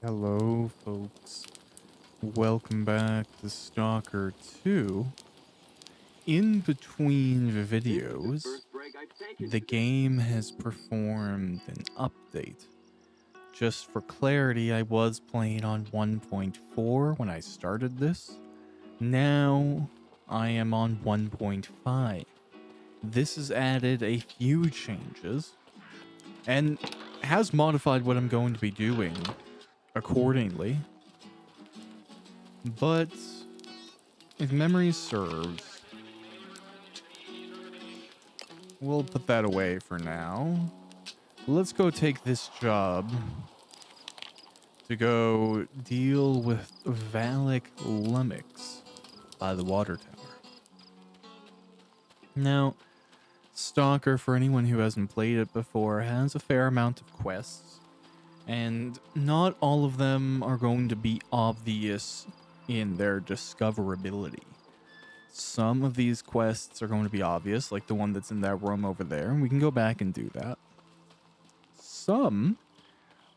Hello, folks. Welcome back to Stalker 2. In between the videos, the game has performed an update. Just for clarity, I was playing on 1.4 when I started this. Now, I am on 1.5. This has added a few changes and has modified what I'm going to be doing accordingly. But if memory serves, we'll put that away for now. Let's go take this job to go deal with Valak Lummox by the water tower. Now, Stalker, for anyone who hasn't played it before, has a fair amount of quests, and not all of them are going to be obvious in their discoverability. Some of these quests are going to be obvious, like the one that's in that room over there, and we can go back and do that. Some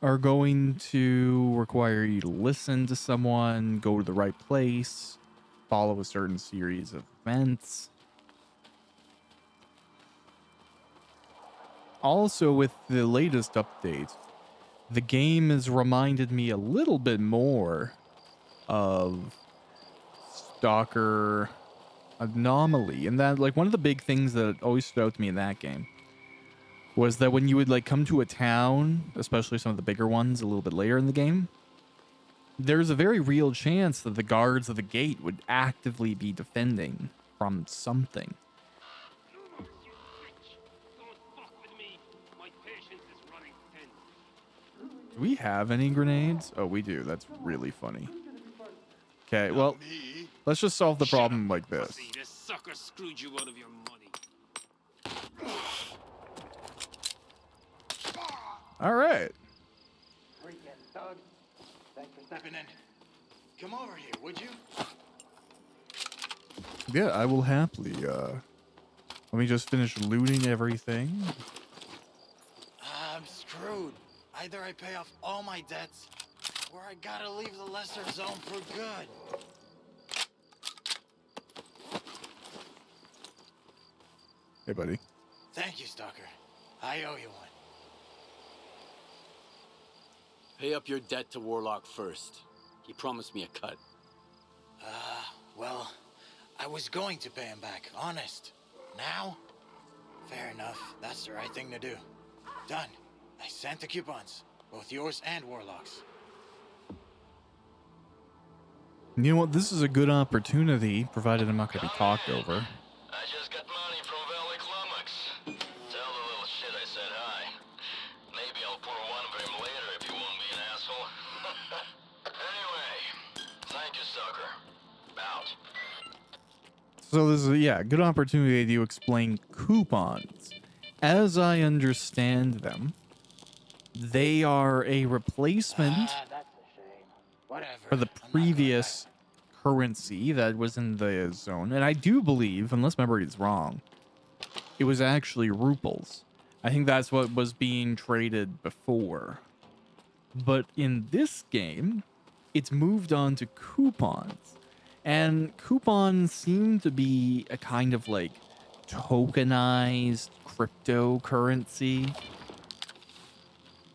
are going to require you to listen to someone, go to the right place, follow a certain series of events. Also, with the latest update, the game has reminded me a little bit more of Stalker Anomaly, and that, like, one of the big things that always stood out to me in that game was that when you would, like, come to a town, especially some of the bigger ones a little bit later in the game, there's a very real chance that the guards of the gate would actively be defending from something. Do we have any grenades? Oh, we do. That's really funny. Okay, well, let's just solve the problem like this. This sucker screwed you out of your money. All right. Thanks for stepping in. Come over here, would you? Yeah, I will happily, let me just finish looting everything. I'm screwed. Either I pay off all my debts, or I gotta leave the lesser zone for good. Hey, buddy. Thank you, Stalker. I owe you one. Pay up your debt to Warlock first. He promised me a cut. Well, I was going to pay him back, honest. Now? Fair enough. That's the right thing to do. Done. I sent the coupons. Both yours and Warlock's. You know what? This is a good opportunity, provided I'm not going to be talked over. I just got money from Valak Lummox. Tell the little shit I said hi. Maybe I'll pour one for him later if he won't be an asshole. Anyway, thank you, Stalker. Out. So this is, yeah, a good opportunity to explain coupons. As I understand them, they are a replacement That's a shame. Whatever. for the previous currency that was in the zone. And I do believe, unless memory is wrong, it was actually ruples. I think that's what was being traded before. But in this game, it's moved on to coupons. And coupons seem to be a kind of like tokenized cryptocurrency.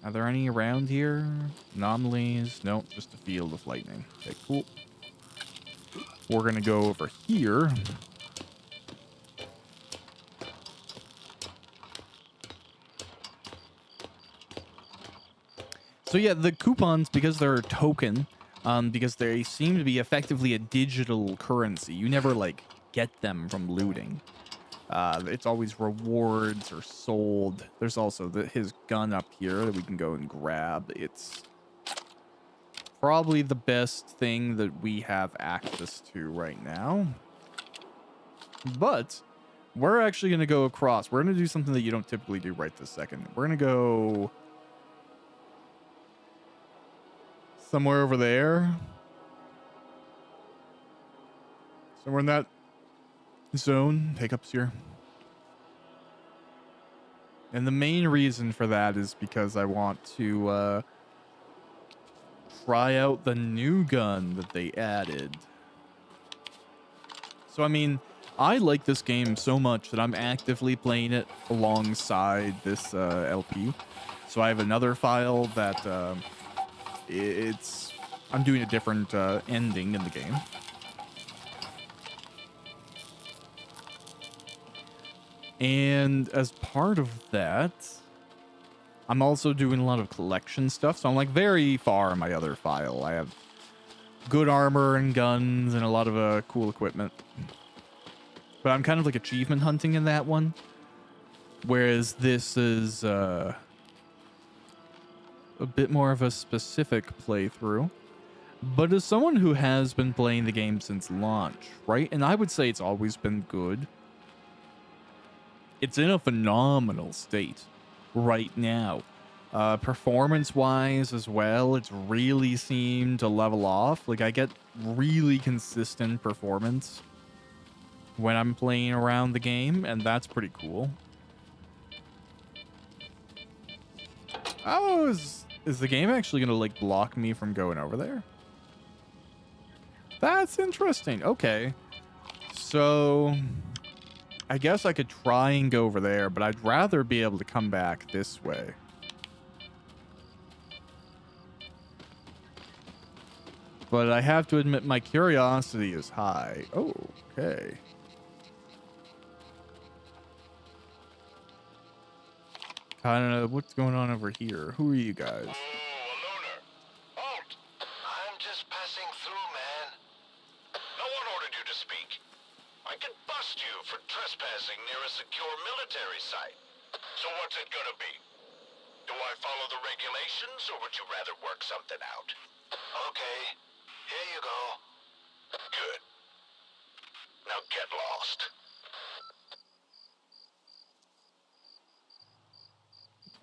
Are there any around here? Anomalies? Nope, just a field of lightning. Okay, cool. We're gonna go over here. So yeah, the coupons, because they're a token, because they seem to be effectively a digital currency. You never, like, get them from looting. It's always rewards or sold. There's also his gun up here that we can go and grab. It's probably the best thing that we have access to right now. But we're actually going to go across. We're going to do something that you don't typically do right this second. We're going to go somewhere over there. Somewhere in that zone. Pickups here. And the main reason for that is because I want to try out the new gun that they added. So, I mean, I like this game so much that I'm actively playing it alongside this LP. So I have another file that I'm doing a different ending in the game. And as part of that, I'm also doing a lot of collection stuff. So I'm like very far in my other file. I have good armor and guns and a lot of cool equipment. But I'm kind of like achievement hunting in that one. Whereas this is a bit more of a specific playthrough. But as someone who has been playing the game since launch, right? And I would say it's always been good. It's in a phenomenal state right now. Performance-wise as well, it's really seemed to level off. Like, I get really consistent performance when I'm playing around the game, and that's pretty cool. Oh, is the game actually gonna, like, block me from going over there? That's interesting. Okay. So I guess I could try and go over there, but I'd rather be able to come back this way. But I have to admit my curiosity is high. Oh, okay. Kind of what's going on over here? Who are you guys? Oh, a loner. Halt! I'm just passing through, man. No one ordered you to speak. I could bust you for trespassing near a secure military site. So what's it gonna be? Do I follow the regulations, or would you rather work something out? Okay, here you go. Good. Now get lost.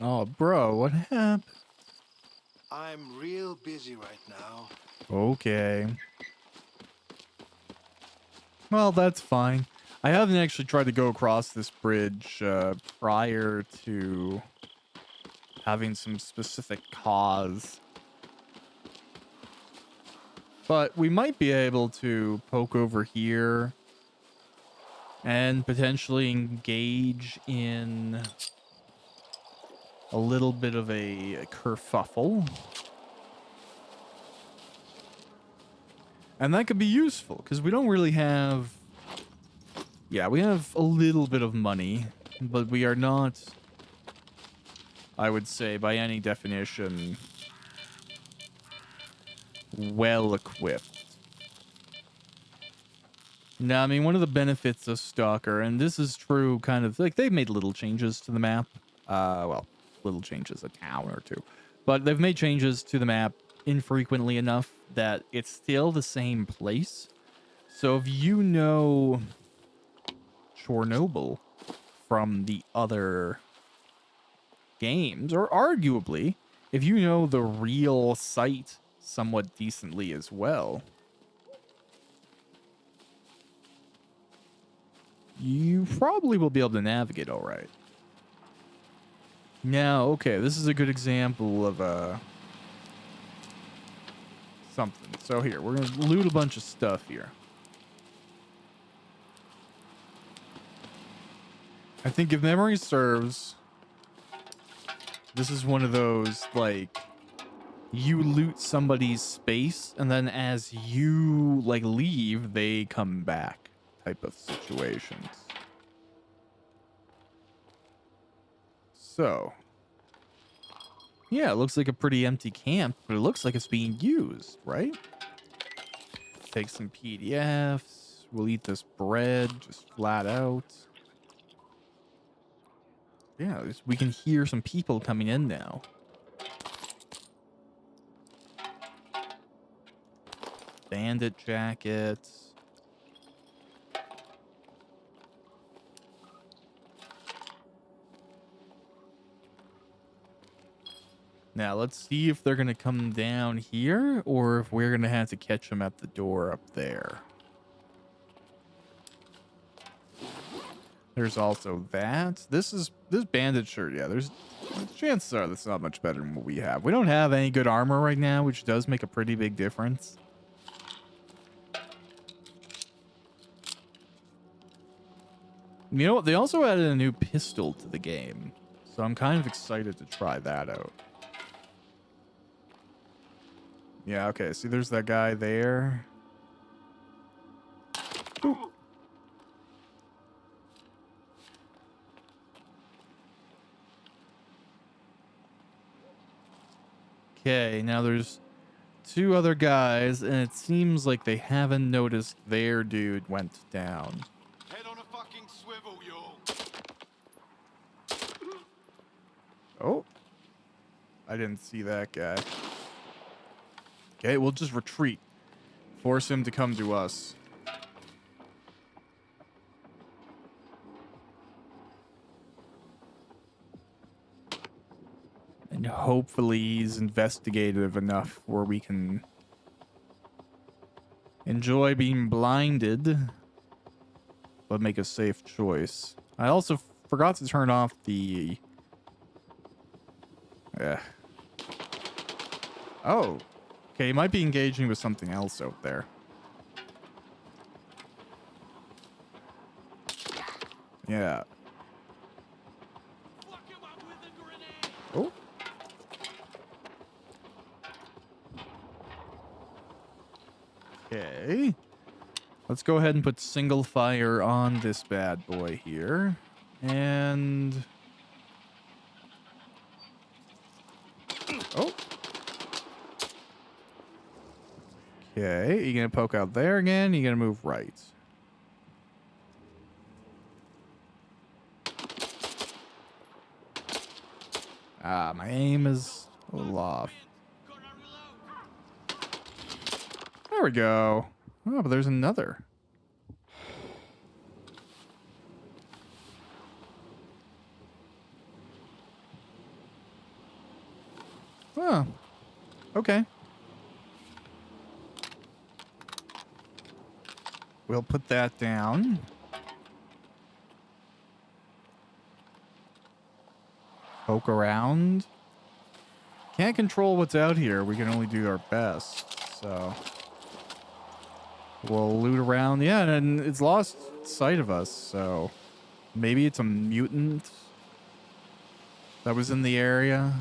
Oh, bro, what happened? I'm real busy right now. Okay. Well, that's fine. I haven't actually tried to go across this bridge prior to having some specific cause. But we might be able to poke over here and potentially engage in a little bit of a kerfuffle. And that could be useful, because we don't really have... Yeah, we have a little bit of money, but we are not, I would say, by any definition, well equipped. Now, I mean, one of the benefits of S.T.A.L.K.E.R, and this is true kind of, like, they've made little changes to the map. Well, little changes, a town or two. But they've made changes to the map infrequently enough that it's still the same place. So if you know Chornobyl from the other games, or arguably, if you know the real site somewhat decently as well, you probably will be able to navigate all right. Now, okay, this is a good example of something. So here, we're going to loot a bunch of stuff here. I think if memory serves, this is one of those, like, you loot somebody's space, and then as you, like, leave, they come back type of situations. So, yeah, it looks like a pretty empty camp, but it looks like it's being used, right? Take some PDFs. We'll eat this bread just flat out. Yeah, we can hear some people coming in now. Bandit jackets. Now, let's see if they're going to come down here or if we're going to have to catch them at the door up there. There's also that. This bandit shirt. Yeah, there's Chances are that's not much better than what we have. We don't have any good armor right now, which does make a pretty big difference. You know what? They also added a new pistol to the game, so I'm kind of excited to try that out. Yeah, okay. See, there's that guy there. Ooh. Okay, now there's two other guys, and it seems like they haven't noticed their dude went down. Head on a fucking swivel, y'all. Oh. I didn't see that guy. Okay, we'll just retreat. Force him to come to us. And hopefully he's investigative enough where we can enjoy being blinded, but make a safe choice. I also forgot to turn off the... Oh. Okay, he might be engaging with something else out there. Yeah. Oh. Okay. Let's go ahead and put single fire on this bad boy here. And... Oh. Okay, you gonna poke out there again? You gonna move right? Ah, my aim is a little off. There we go. Oh, but there's another. Oh, okay. We'll put that down. Poke around. Can't control what's out here. We can only do our best. So we'll loot around. Yeah, and it's lost sight of us. So maybe it's a mutant that was in the area.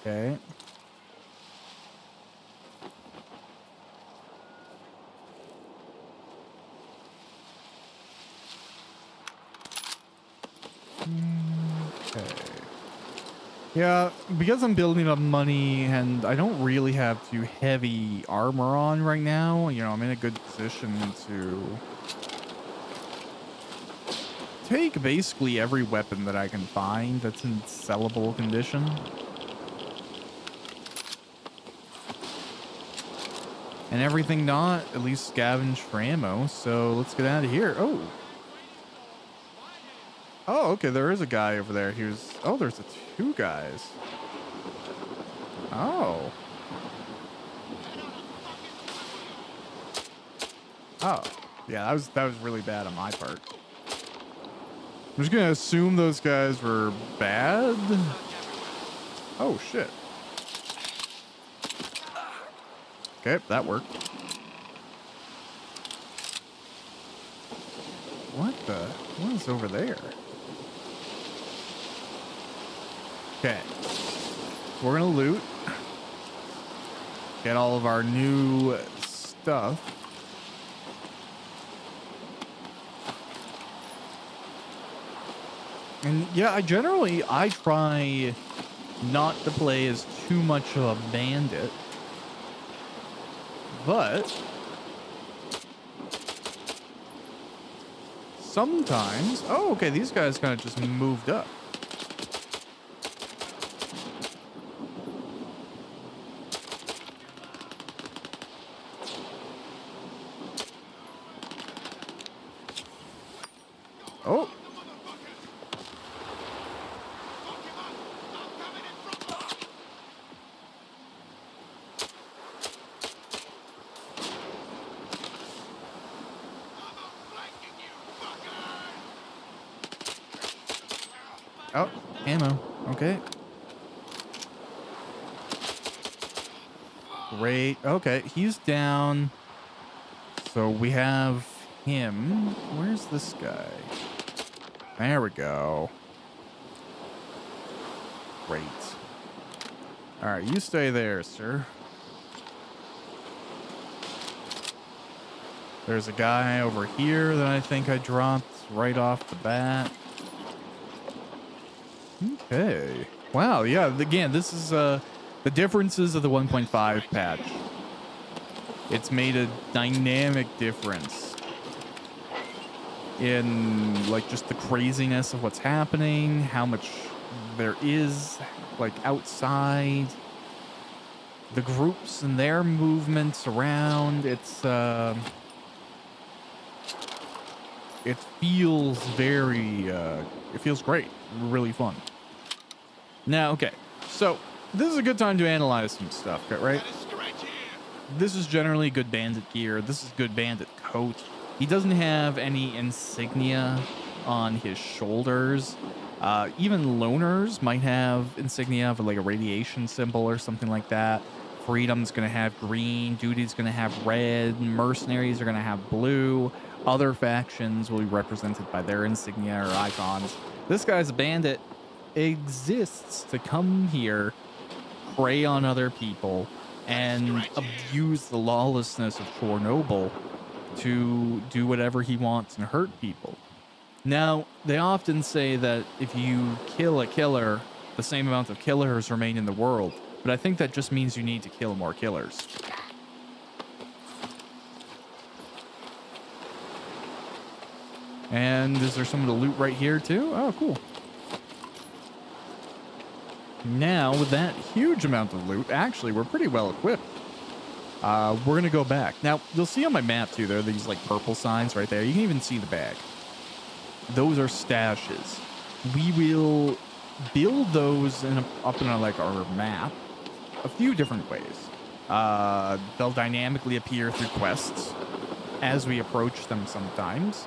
Okay. Okay. Yeah, because I'm building up money and I don't really have too heavy armor on right now, you know, I'm in a good position to take basically every weapon that I can find that's in sellable condition. And everything not, at least scavenge for ammo, so let's get out of here. Oh. Oh, okay, there is a guy over there. He was... Oh, there's two guys. Oh. Oh. Yeah, that was really bad on my part. I'm just gonna assume those guys were bad. Oh, shit. Okay, that worked. What is over there? Okay. We're gonna loot. Get all of our new stuff. And yeah, I try not to play as too much of a bandit. But sometimes... Oh, okay, these guys kind of just moved up. Oh. Oh, ammo. Okay. Great. Okay, he's down. So we have him. Where's this guy? There we go. Great. All right, you stay there, sir. There's a guy over here that I think I dropped right off the bat. Okay. Wow, yeah, again, this is the differences of the 1.5 patch. It's made a dynamic difference in like just the craziness of what's happening, how much there is like outside, the groups and their movements around. It's it feels very it feels great, really fun. Now, okay, so this is a good time to analyze some stuff, right? This is generally good bandit gear. This is good bandit coat. He doesn't have any insignia on his shoulders. Even loners might have insignia of like a radiation symbol or something like that. Freedom's going to have green. Duty's going to have red. Mercenaries are going to have blue. Other factions will be represented by their insignia or icons. This guy's a bandit. Exists to come here, prey on other people, and abuse the lawlessness of Chornobyl to do whatever he wants and hurt people. Now, they often say that if you kill a killer, the same amount of killers remain in the world, but I think that just means you need to kill more killers. And is there some of the loot right here too? Oh, cool. Now, with that huge amount of loot, actually, we're pretty well equipped. We're going to go back. Now, you'll see on my map, too, there are these, like, purple signs right there. You can even see the bag. Those are stashes. We will build those up in, like, our map a few different ways. They'll dynamically appear through quests as we approach them sometimes.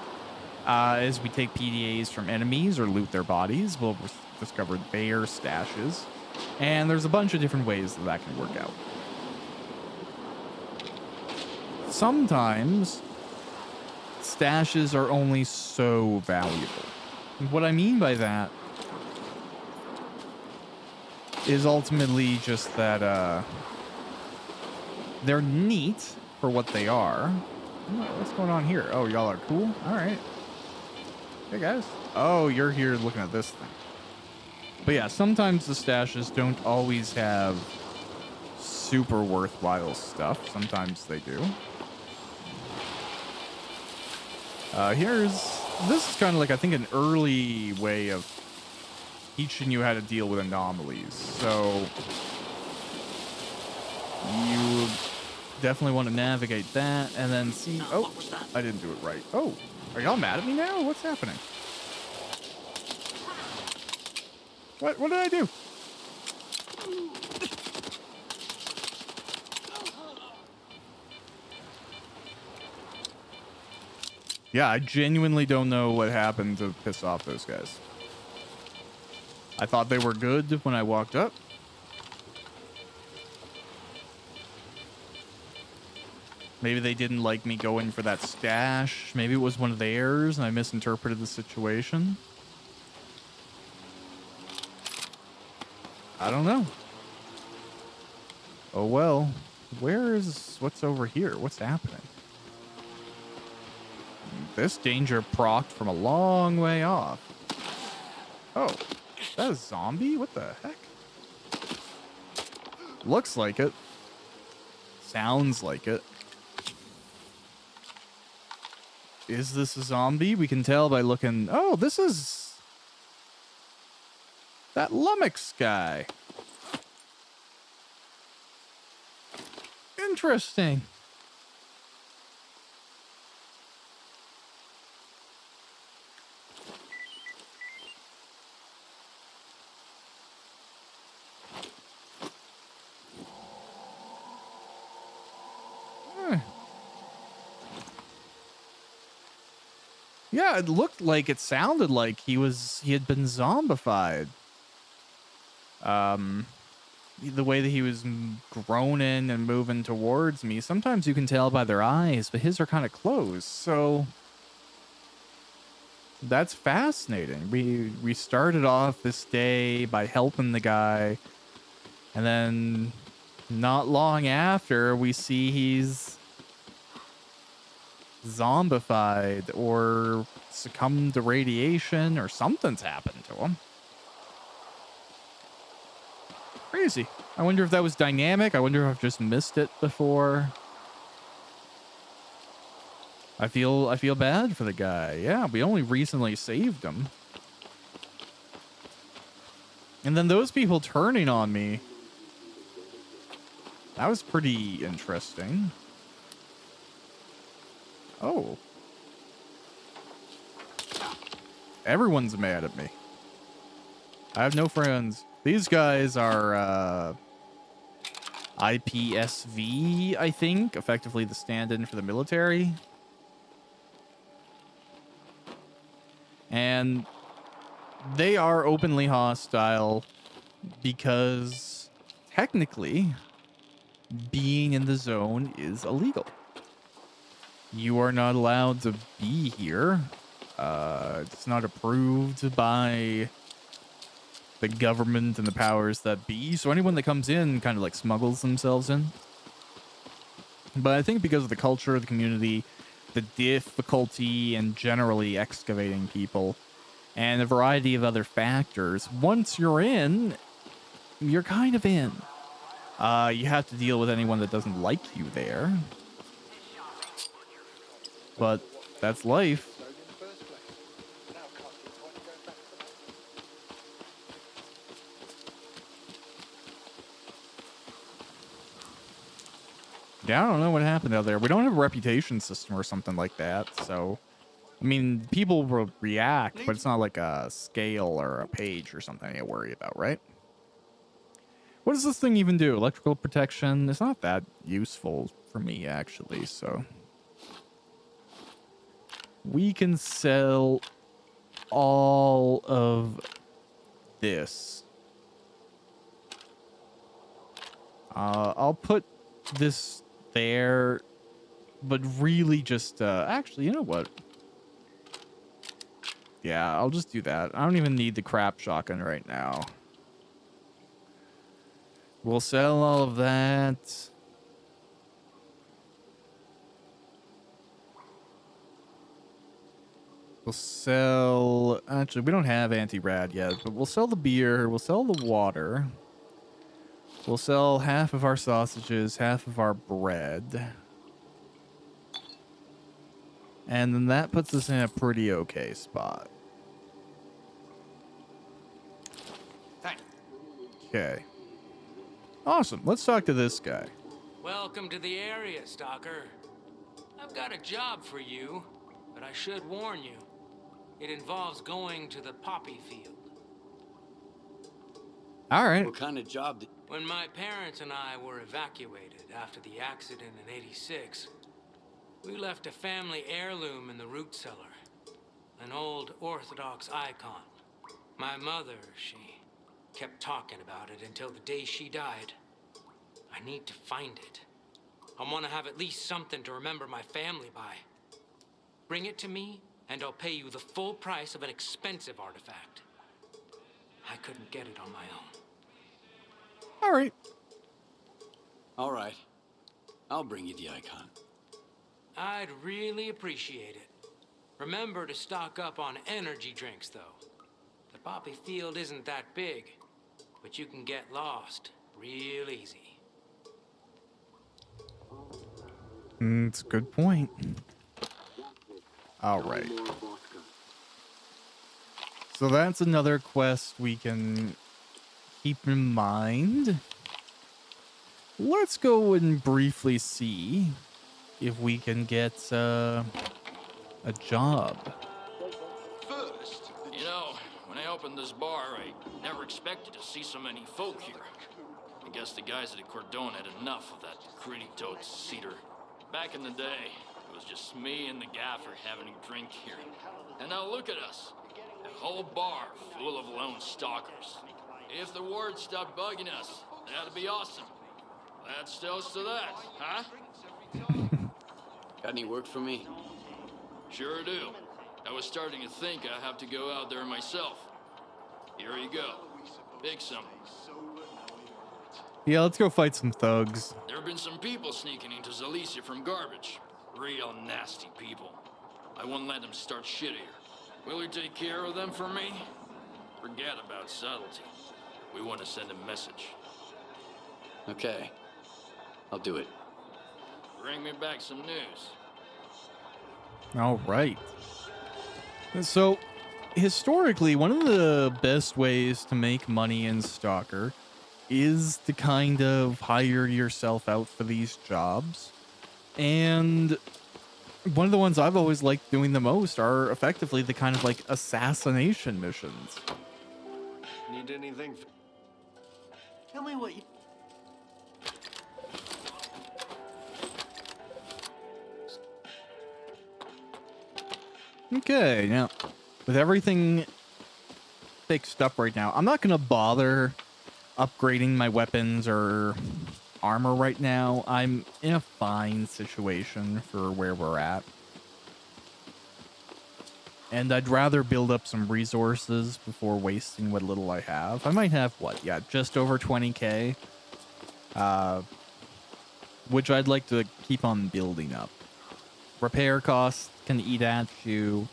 As we take PDAs from enemies or loot their bodies, we'll discover their stashes. And there's a bunch of different ways that can work out. Sometimes stashes are only so valuable. What I mean by that is ultimately just that they're neat for what they are. What's going on here? Oh, y'all are cool? All right. Hey, guys. Oh, you're here looking at this thing. But yeah, sometimes the stashes don't always have super worthwhile stuff. Sometimes they do. This is kind of like, I think, an early way of teaching you how to deal with anomalies. So you definitely want to navigate that and then see. Oh, I didn't do it right. Oh, are y'all mad at me now? What's happening? What did I do? Yeah, I genuinely don't know what happened to piss off those guys. I thought they were good when I walked up. Maybe they didn't like me going for that stash. Maybe it was one of theirs and I misinterpreted the situation. I don't know. Oh well. What's over here? What's happening? This danger procced from a long way off. Oh, is that a zombie? What the heck? Looks like it. Sounds like it. Is this a zombie? We can tell by looking. Oh, this is that lummox guy. Interesting. Yeah, it sounded like he had been zombified. The way that he was groaning and moving towards me. Sometimes you can tell by their eyes, but his are kind of closed. So that's fascinating. We started off this day by helping the guy, and then not long after, we see he's zombified or succumbed to radiation or something's happened to him. Crazy. I wonder if that was dynamic. I wonder if I've just missed it before. I feel bad for the guy. Yeah, we only recently saved him. And then those people turning on me. That was pretty interesting. Oh. Everyone's mad at me. I have no friends. These guys are IPSV, I think, effectively the stand-in for the military. And they are openly hostile because technically being in the zone is illegal. You are not allowed to be here. It's not approved by the government and the powers that be. So anyone that comes in kind of like smuggles themselves in. But I think because of the culture of the community, the difficulty in generally excavating people, and a variety of other factors, once you're in, you're kind of in. You have to deal with anyone that doesn't like you there. But that's life. Yeah, I don't know what happened out there. We don't have a reputation system or something like that, so... I mean, people will react, but it's not like a scale or a page or something to worry about, right? What does this thing even do? Electrical protection? It's not that useful for me, actually, so... We can sell all of this. I'll put this there, but really just, actually, you know what? Yeah, I'll just do that. I don't even need the crap shotgun right now. We'll sell all of that. We'll sell... Actually, we don't have anti-rad yet, but we'll sell the beer. We'll sell the water. We'll sell half of our sausages, half of our bread. And then that puts us in a pretty okay spot. Okay. Awesome. Let's talk to this guy. Welcome to the area, Stalker. I've got a job for you, but I should warn you. It involves going to the poppy field. All right. What kind of job did... When my parents and I were evacuated after the accident in '86, we left a family heirloom in the root cellar. An old Orthodox icon. My mother, she kept talking about it until the day she died. I need to find it. I want to have at least something to remember my family by. Bring it to me, and I'll pay you the full price of an expensive artifact. I couldn't get it on my own. All right. All right. I'll bring you the icon. I'd really appreciate it. Remember to stock up on energy drinks, though. The poppy field isn't that big, but you can get lost real easy. It's a good point. All right. So that's another quest we can keep in mind. Let's go and briefly see if we can get a job. You know, when I opened this bar, I never expected to see so many folk here. I guess the guys at the Cordon had enough of that gritty toad cedar. Back in the day, It was just me and the gaffer having a drink here. And now look at us. A whole bar full of lone stalkers. If the ward stopped bugging us, that'd be awesome. Let's toast to that, huh? Got any work for me? Sure do. I was starting to think I have to go out there myself. Here you go. Pick some. Yeah, let's go fight some thugs. There have been some people sneaking into Zalicia from garbage. Real nasty people. I won't let them start shit here. Will you take care of them for me? Forget about subtlety. We want to send a message. Okay. I'll do it. Bring me back some news. All right. So, historically, one of the best ways to make money in Stalker is to kind of hire yourself out for these jobs. And one of the ones I've always liked doing the most are effectively the kind of like assassination missions. Need anything? Tell me what you... Okay, now, with everything fixed up right now, I'm not going to bother upgrading my weapons or armor right now. I'm in a fine situation for where we're at. And I'd rather build up some resources before wasting what little I have. I might have, what, yeah, just over 20k. Which I'd like to keep on building up. Repair costs can eat at you,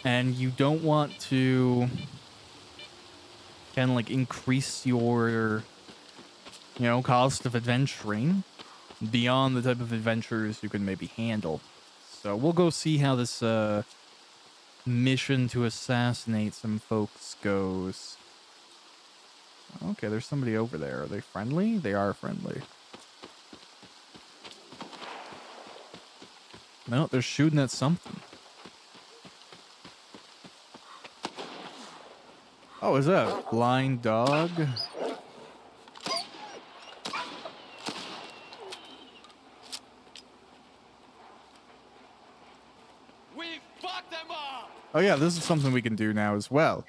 and you don't want to kind of like increase your, you know, cost of adventuring beyond the type of adventures you can maybe handle. So we'll go see how this mission to assassinate some folks goes. Okay, there's somebody over there. Are they friendly? They are friendly. No, they're shooting at something. Oh, is that a blind dog? We fucked them up! Oh yeah, this is something we can do now as well.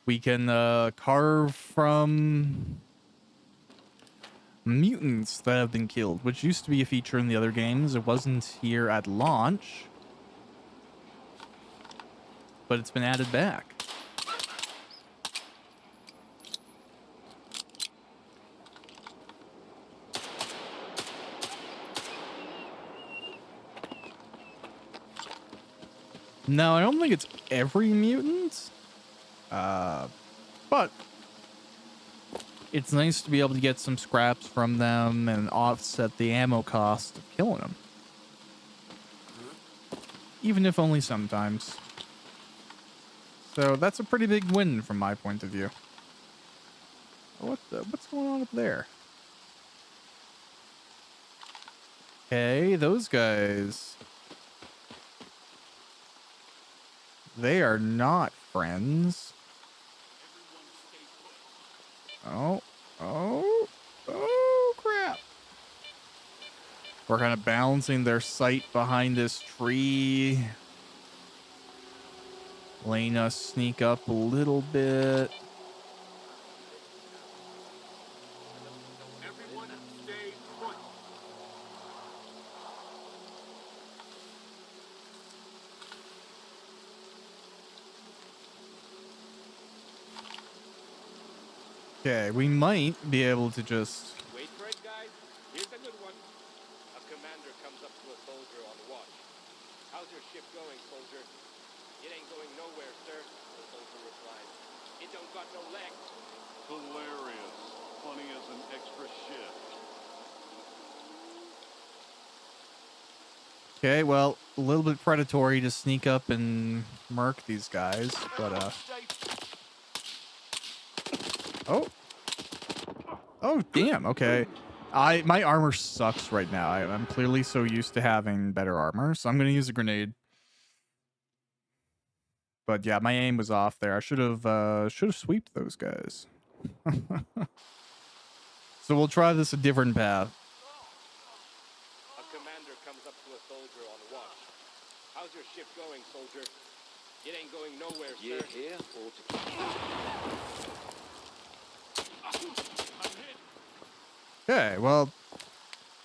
We can carve from mutants that have been killed, which used to be a feature in the other games. It wasn't here at launch, but it's been added back. Now, I don't think it's every mutant, but it's nice to be able to get some scraps from them and offset the ammo cost of killing them. Even if only sometimes. So that's a pretty big win from my point of view. What's going on up there? Okay, those guys. They are not friends. Oh, crap. We're kind of balancing their sight behind this tree. Letting us sneak up a little bit. Everyone stay put. Okay, we might be able to just... Wait for it, guys. Here's a good one. A commander comes up to a soldier on watch. How's your ship going, soldier? It ain't going nowhere, sir. The soldier replies. It don't got no legs. Hilarious. Funny as an extra shift. Okay, well, a little bit predatory to sneak up and murk these guys, but Oh, damn, okay. My armor sucks right now. I'm clearly so used to having better armor, so I'm gonna use a grenade. But yeah, my aim was off there. I should have sweeped those guys. So we'll try this a different path. A commander comes up to a soldier on watch. Okay, well,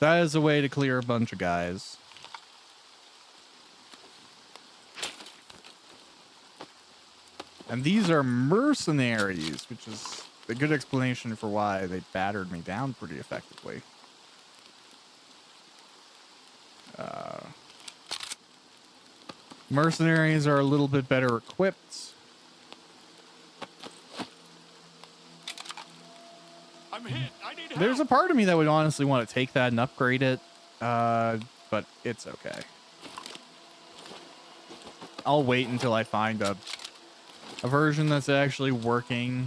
that is a way to clear a bunch of guys. And these are mercenaries, which is a good explanation for why they battered me down pretty effectively. Mercenaries are a little bit better equipped. I'm hit. I need help. There's a part of me that would honestly want to take that and upgrade it, but it's okay. I'll wait until I find a version that's actually working.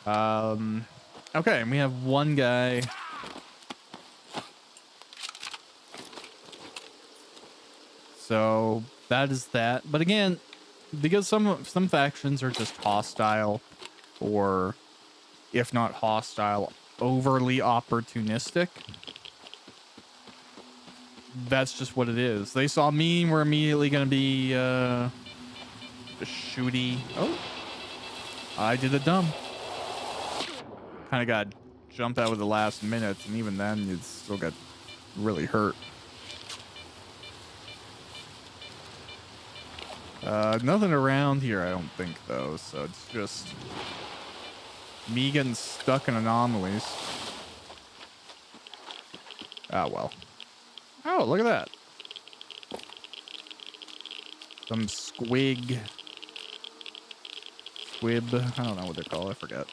Okay, and we have one guy. So that is that. But again, because some factions are just hostile, or if not hostile, overly opportunistic. That's just what it is. They saw me and we're immediately going to be shooty. Oh, I did it dumb. Kind of got jumped out at the last minute, and even then you'd still get really hurt. Nothing around here, I don't think, though, so it's just me getting stuck in anomalies. Ah, well. Oh, look at that. Some squib. I don't know what they're called. I forget.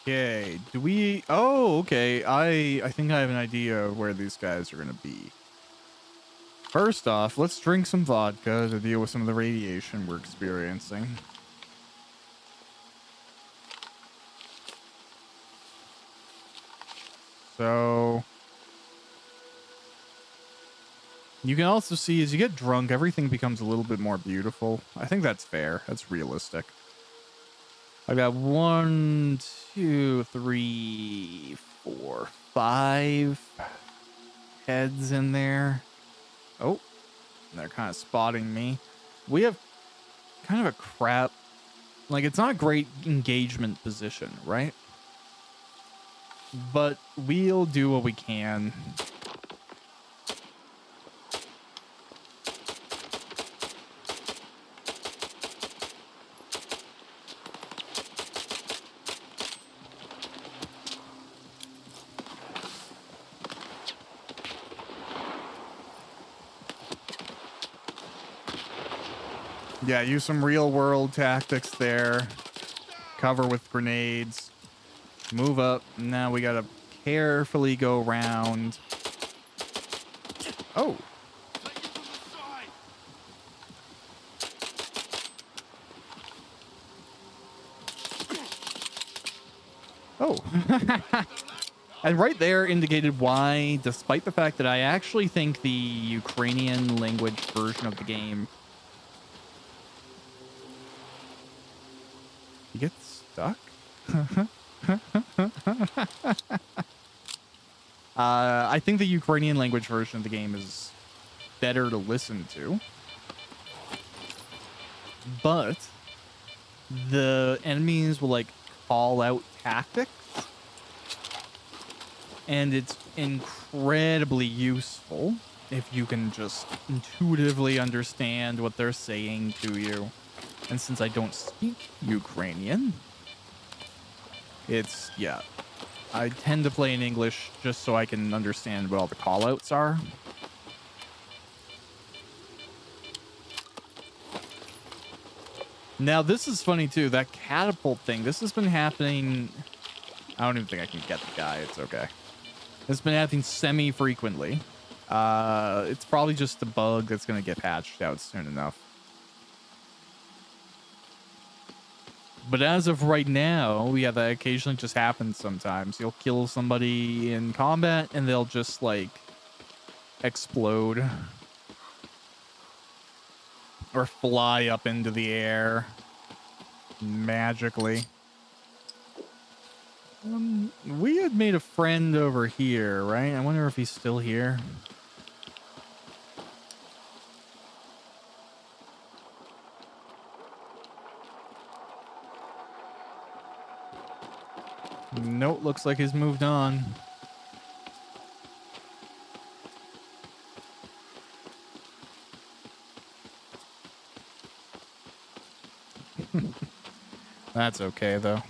Okay. Do we... Oh, okay. I think I have an idea of where these guys are going to be. First off, let's drink some vodka to deal with some of the radiation we're experiencing. So... You can also see as you get drunk, everything becomes a little bit more beautiful. I think that's fair. That's realistic. I've got 1, 2, 3, 4, 5 heads in there. Oh, they're kind of spotting me. We have kind of a crap, like it's not a great engagement position, right? But we'll do what we can. Yeah, use some real world tactics there. Cover with grenades. Move up. Now we gotta carefully go around. Oh. Oh. And right there indicated why, despite the fact that I actually think the Ukrainian language version of the game... You get stuck? I think the Ukrainian language version of the game is better to listen to. But the enemies will like call out tactics. And it's incredibly useful if you can just intuitively understand what they're saying to you. And since I don't speak Ukrainian, it's, yeah. I tend to play in English just so I can understand what all the callouts are. Now, this is funny, too. That catapult thing, this has been happening... I don't even think I can get the guy. It's okay. It's been happening semi-frequently. It's probably just a bug that's going to get patched out soon enough. But as of right now, yeah, that occasionally just happens sometimes. You'll kill somebody in combat, and they'll just, like, explode. Or fly up into the air. Magically. We had made a friend over here, right? I wonder if he's still here. Nope, looks like he's moved on. That's okay, though.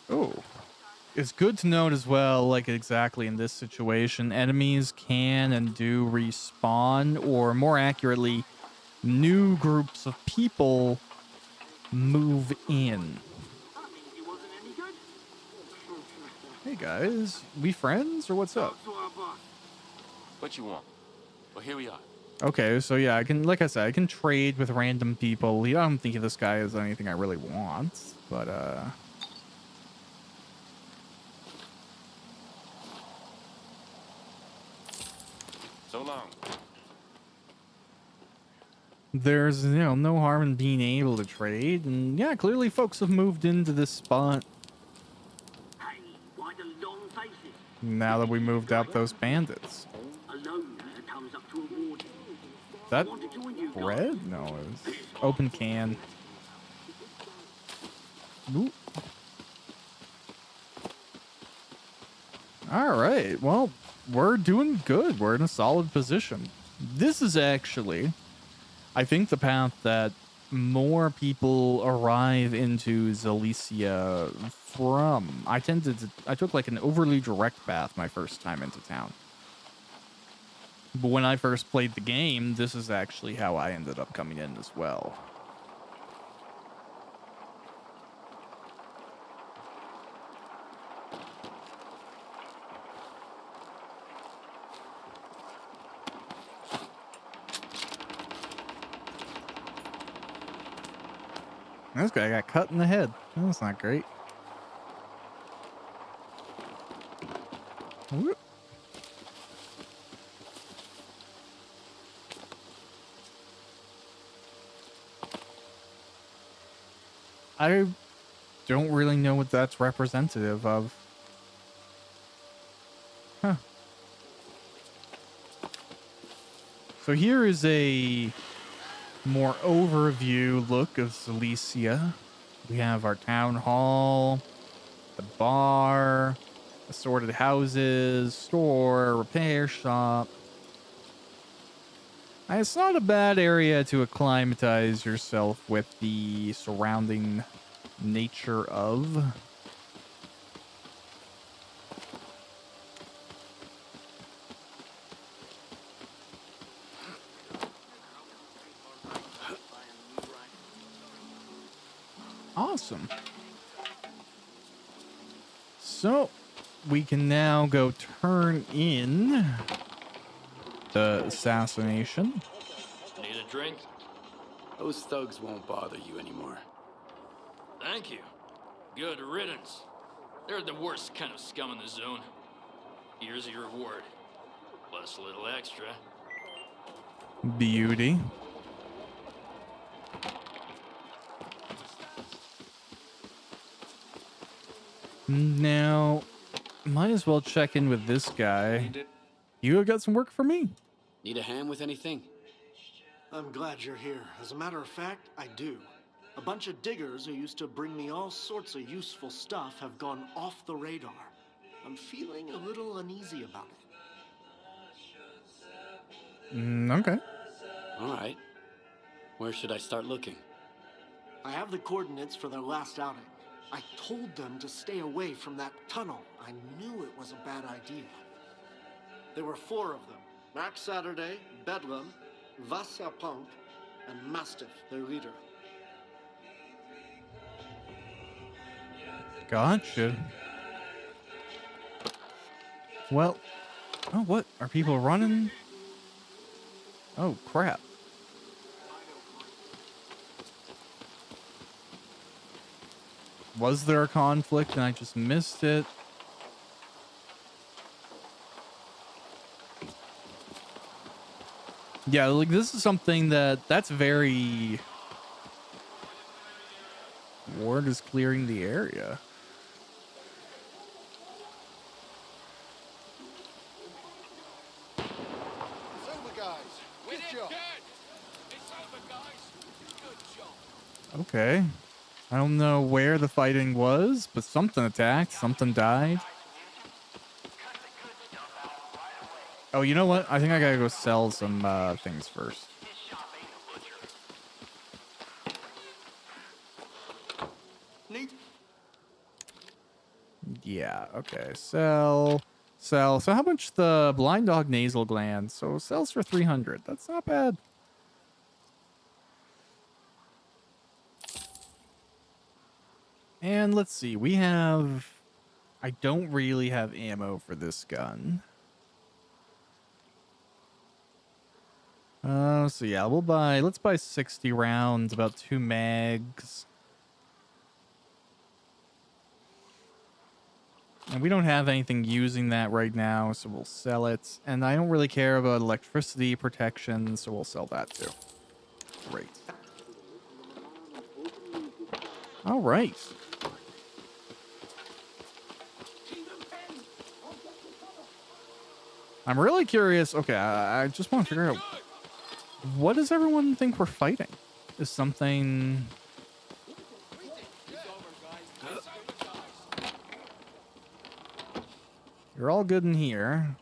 Oh. It's good to note as well, like exactly in this situation, enemies can and do respawn, or more accurately, new groups of people move in. Hey guys, we friends or what's up? What you want? Well, here we are. Okay, so yeah, I can, like I said, I can trade with random people. I don't think this guy is anything I really want, but So long. there's, no harm in being able to trade. And yeah, clearly folks have moved into this spot now that we moved out those bandits. Is that bread? No, it's open can. Ooh. All right. Well, we're doing good. We're in a solid position. This is actually, I think, the path that more people arrive into Zalicia from. I took like an overly direct path my first time into town. But when I first played the game, this is actually how I ended up coming in as well. This guy got cut in the head. That's not great. Whoop. I don't really know what that's representative of. Huh. So here is a more overview look of Cilicia. We have our town hall, the bar, assorted houses, store, repair shop. And it's not a bad area to acclimatize yourself with the surrounding nature of. Awesome. So we can now go turn in the assassination. Need a drink? Those thugs won't bother you anymore. Thank you. Good riddance. They're the worst kind of scum in the zone. Here's your reward. Plus a little extra. Beauty. Now, might as well check in with this guy. You got some work for me? Need a hand with anything? I'm glad you're here. As a matter of fact, I do. A bunch of diggers who used to bring me all sorts of useful stuff have gone off the radar. I'm feeling a little uneasy about it. Okay. All right. Where should I start looking? I have the coordinates for their last outing. I told them to stay away from that tunnel. I knew it was a bad idea. There were 4 of them. Max Saturday, Bedlam, Vasa Punk, and Mastiff, their leader. Gotcha. Well, oh, what? Are people running? Oh, crap. Was there a conflict and I just missed it? Yeah, like this is something that's very... Ward is clearing the area. Silver guys, we're Okay. I don't know where the fighting was, but something attacked, something died. Oh, you know what? I think I gotta go sell some things first. Yeah, okay. Sell. So how much the blind dog nasal gland? So sells for 300. That's not bad. And let's see. We have... I don't really have ammo for this gun. So yeah, let's buy 60 rounds, about 2 mags. And we don't have anything using that right now, so we'll sell it. And I don't really care about electricity protection, so we'll sell that too. Great. All right. I'm really curious. Okay, I just want to figure out, what does everyone think we're fighting? Is something... You're all good in here.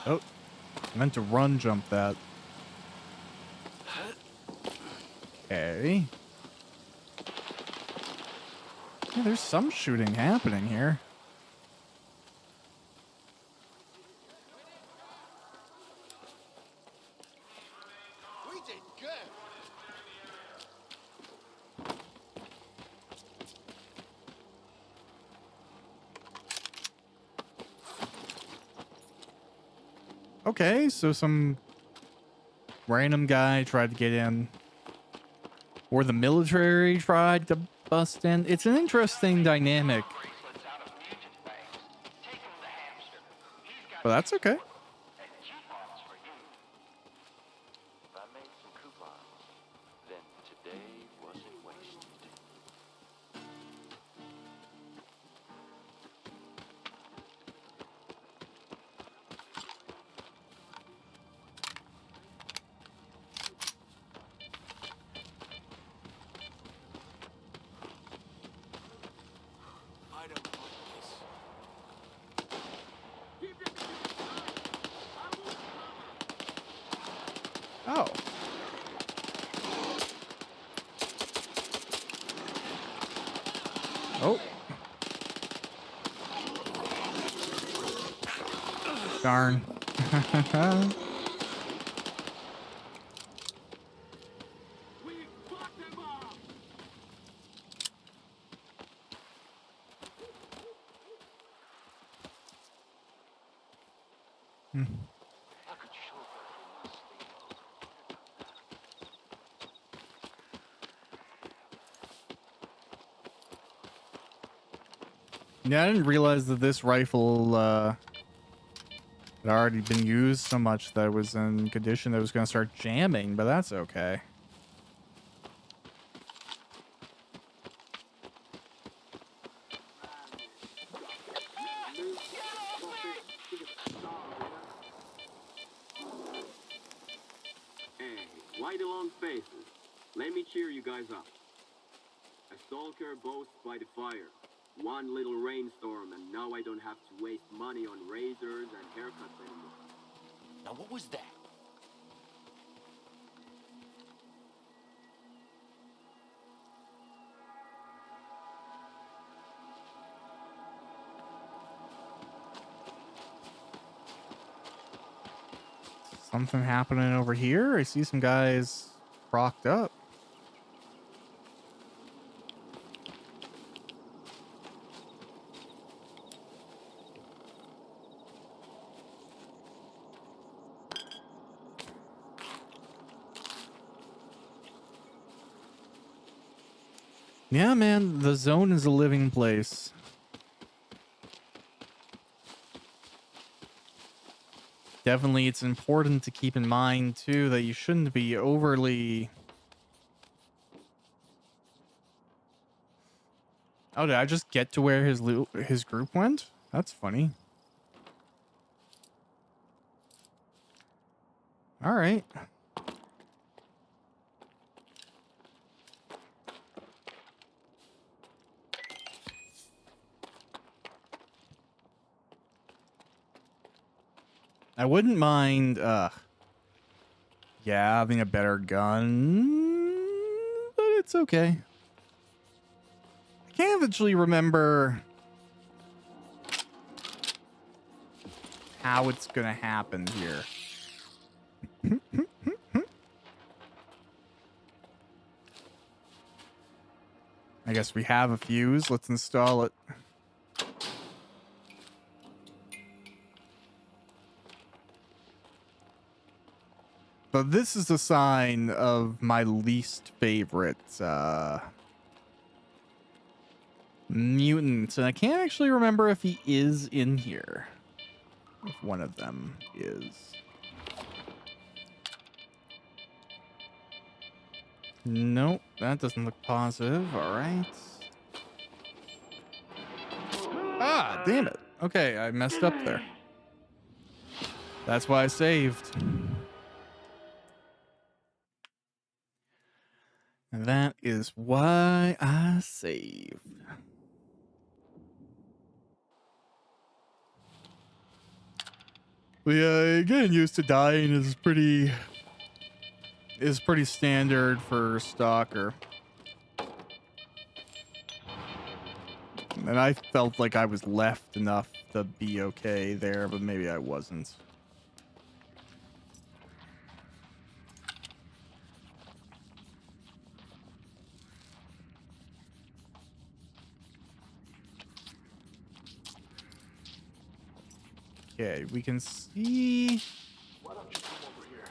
Oh, I meant to run jump that. Okay. Yeah, there's some shooting happening here. Okay, so some random guy tried to get in. Or the military tried to bust in. It's an interesting dynamic. But that's okay. Oh. Oh. Darn. Yeah, I didn't realize that this rifle had already been used so much that it was in condition that it was going to start jamming, but that's okay. Hey, why the long faces? Let me cheer you guys up. A stalker boasts by the fire. One little rainstorm, and now I don't have to waste money on razors and haircuts anymore. Now, what was that? Something happening over here? I see some guys procked up. Yeah, man, the zone is a living place. Definitely, it's important to keep in mind, too, that you shouldn't be overly... Oh, did I just get to where his group went? That's funny. All right. I wouldn't mind, yeah, having a better gun, but it's okay. I can't actually remember how it's gonna happen here. I guess we have a fuse. Let's install it. But this is a sign of my least favorite mutant. And I can't actually remember if he is in here. If one of them is. Nope, that doesn't look positive. All right. Ah, damn it. Okay, I messed up there. That's why I saved. And that is why I saved. Yeah, getting used to dying is pretty standard for Stalker. And I felt like I was left enough to be okay there, but maybe I wasn't. Okay, we can see. Why don't you come over here?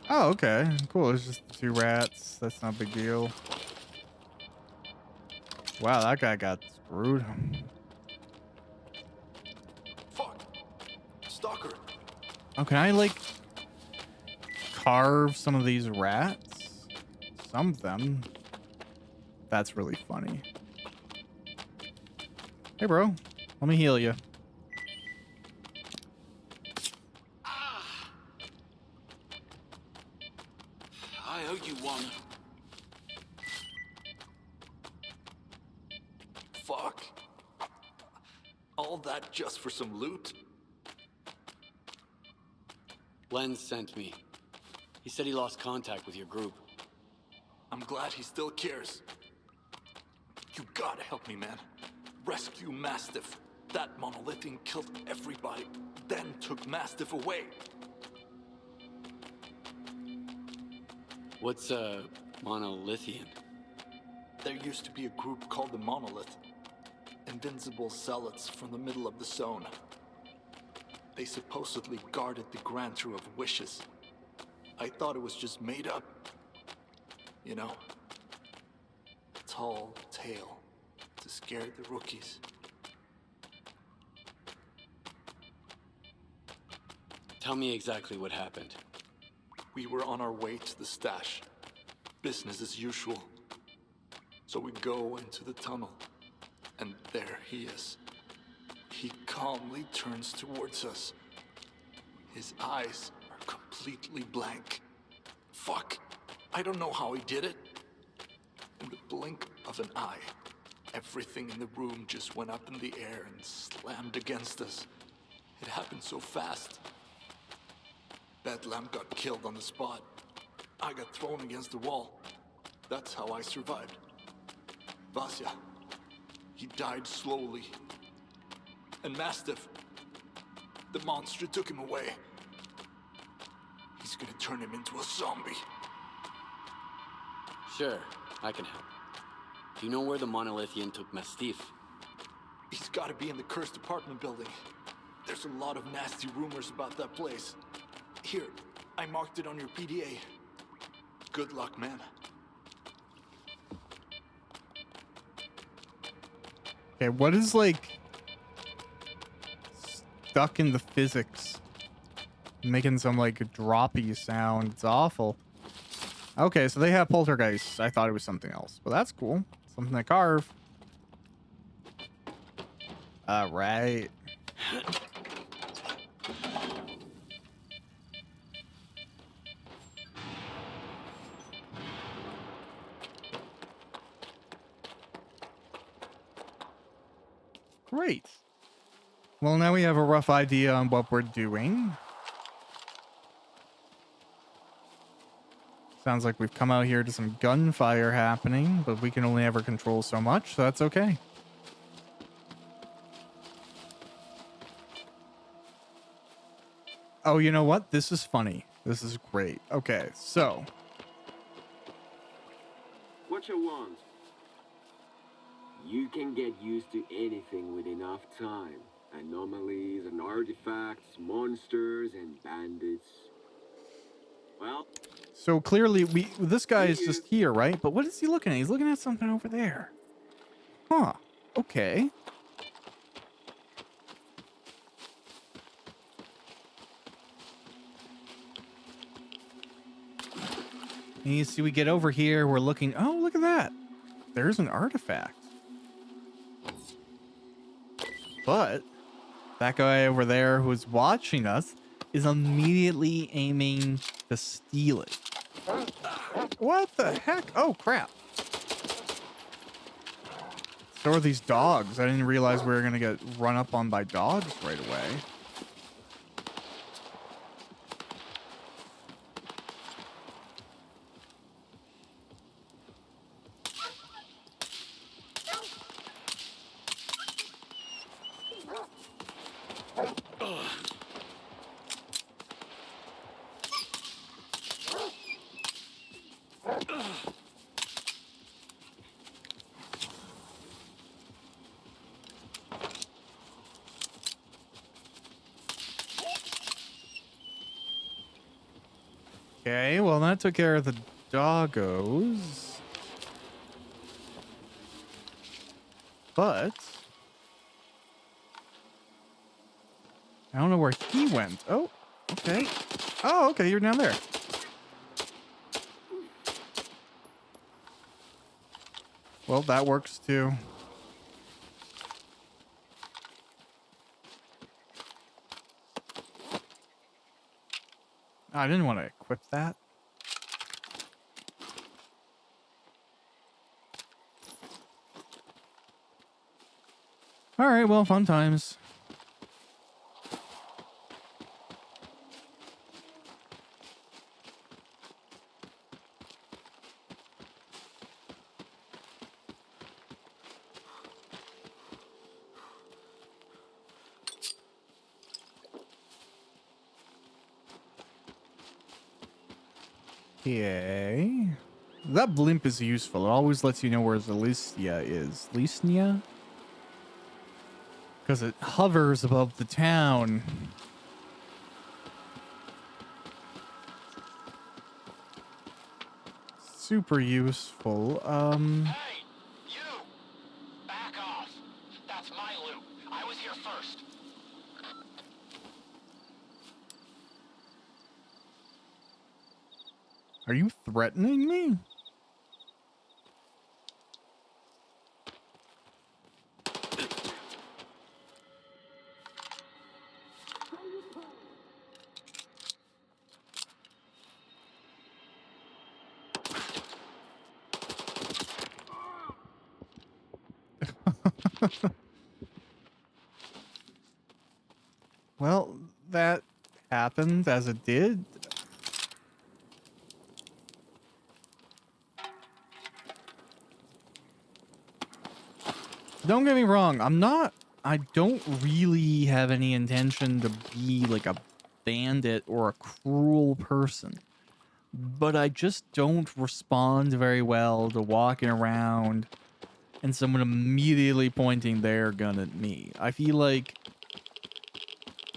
Oh, okay. Cool. It's just the 2 rats. That's not a big deal. Wow, that guy got screwed. Fuck! Stalker! Oh, can I, like, carve some of these rats? Some of them. That's really funny. Hey, bro. Let me heal you. I owe you one. Fuck. All that just for some loot? Len sent me. He said he lost contact with your group. I'm glad he still cares. You gotta help me, man. Rescue Mastiff. That monolithian killed everybody, then took Mastiff away. What's monolithian? There used to be a group called the Monolith. Invincible zealots from the middle of the zone. They supposedly guarded the grantor of wishes. I thought it was just made up. You know? Tall tale to scare the rookies. Tell me exactly what happened. We were on our way to the stash. Business as usual. So we go into the tunnel. And there he is. He calmly turns towards us. His eyes are completely blank. Fuck. I don't know how he did it. In the blink of an eye, everything in the room just went up in the air and slammed against us. It happened so fast. Bedlam got killed on the spot. I got thrown against the wall. That's how I survived. Vasya, he died slowly. And Mastiff, the monster took him away. He's gonna turn him into a zombie. Sure, I can help. Do you know where the monolithian took Mastiff? He's gotta be in the cursed apartment building. There's a lot of nasty rumors about that place. Here, I marked it on your PDA. Good luck, man. Okay, what is, like, stuck in the physics? Making some, like, droppy sound. It's awful. Okay, so they have poltergeists. I thought it was something else, but that's cool. Something to carve. All right. Great. Well, now we have a rough idea on what we're doing. Sounds like we've come out here to some gunfire happening, but we can only ever control so much, so that's okay. Oh, you know what? This is funny. This is great. Okay, so. What you want? You can get used to anything with enough time. Anomalies and artifacts, monsters and bandits. Well, So clearly this guy is just here, right? But what is he looking at? He's looking at something over there. Huh. Okay. And you see, we get over here, we're looking. Oh, look at that. There's an artifact. But that guy over there who's watching us is immediately aiming to steal it. What the heck? Oh, crap. So are these dogs. I didn't realize we were going to get run up on by dogs right away. Okay, well, that took care of the doggos. But I don't know where he went. Oh, okay. Oh, okay, you're down there. Well, that works too. I didn't want to equip that. All right, well, fun times. Okay. That blimp is useful. It always lets you know where Zalisnia is. Lisnia? Because it hovers above the town. Super useful. Hey! You! Back off! That's my loot. I was here first. Are you threatening me? Well, that happened as it did. Don't get me wrong, I don't really have any intention to be like a bandit or a cruel person. But I just don't respond very well to walking around and someone immediately pointing their gun at me. I feel like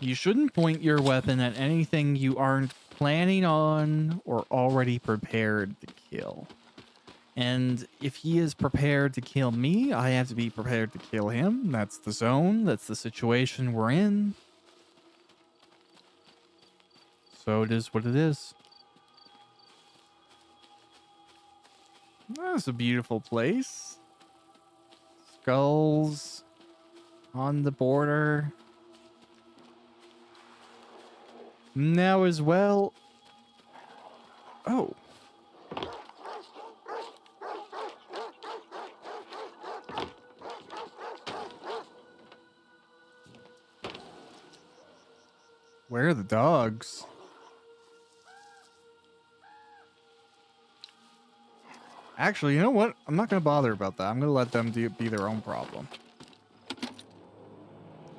you shouldn't point your weapon at anything you aren't planning on or already prepared to kill. And if he is prepared to kill me, I have to be prepared to kill him. That's the zone. That's the situation we're in. So it is what it is. That's a beautiful place. Skulls. on the border now as well. Oh. Where are the dogs? Actually, you know what? I'm not going to bother about that. I'm going to let them be their own problem.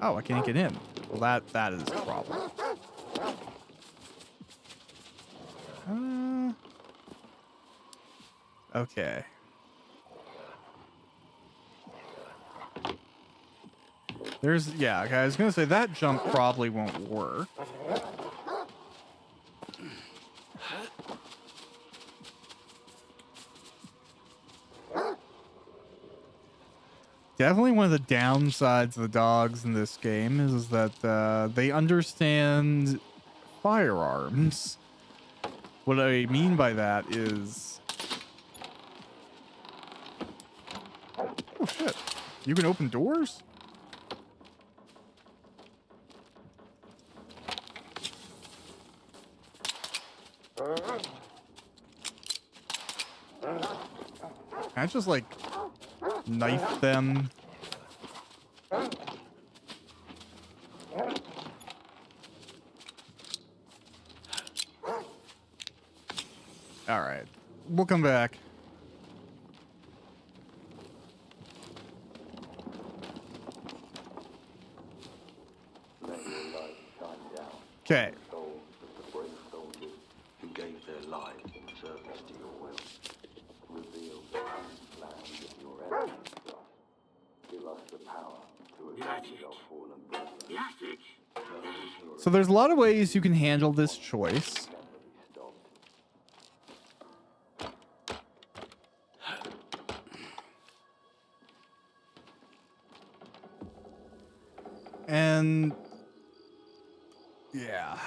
Oh, I can't get in. Well, that is a problem. Okay. Yeah, okay, I was gonna say that jump probably won't work. Definitely one of the downsides of the dogs in this game is that they understand firearms. What I mean by that is... Oh shit, you can open doors? Can I just like knife them? All right, we'll come back. Okay. Who gave their lives in service to your will. Reveal the plans of your enemies to us. Give us the power to avenge our fallen brethren. So there's a lot of ways you can handle this choice. And yeah.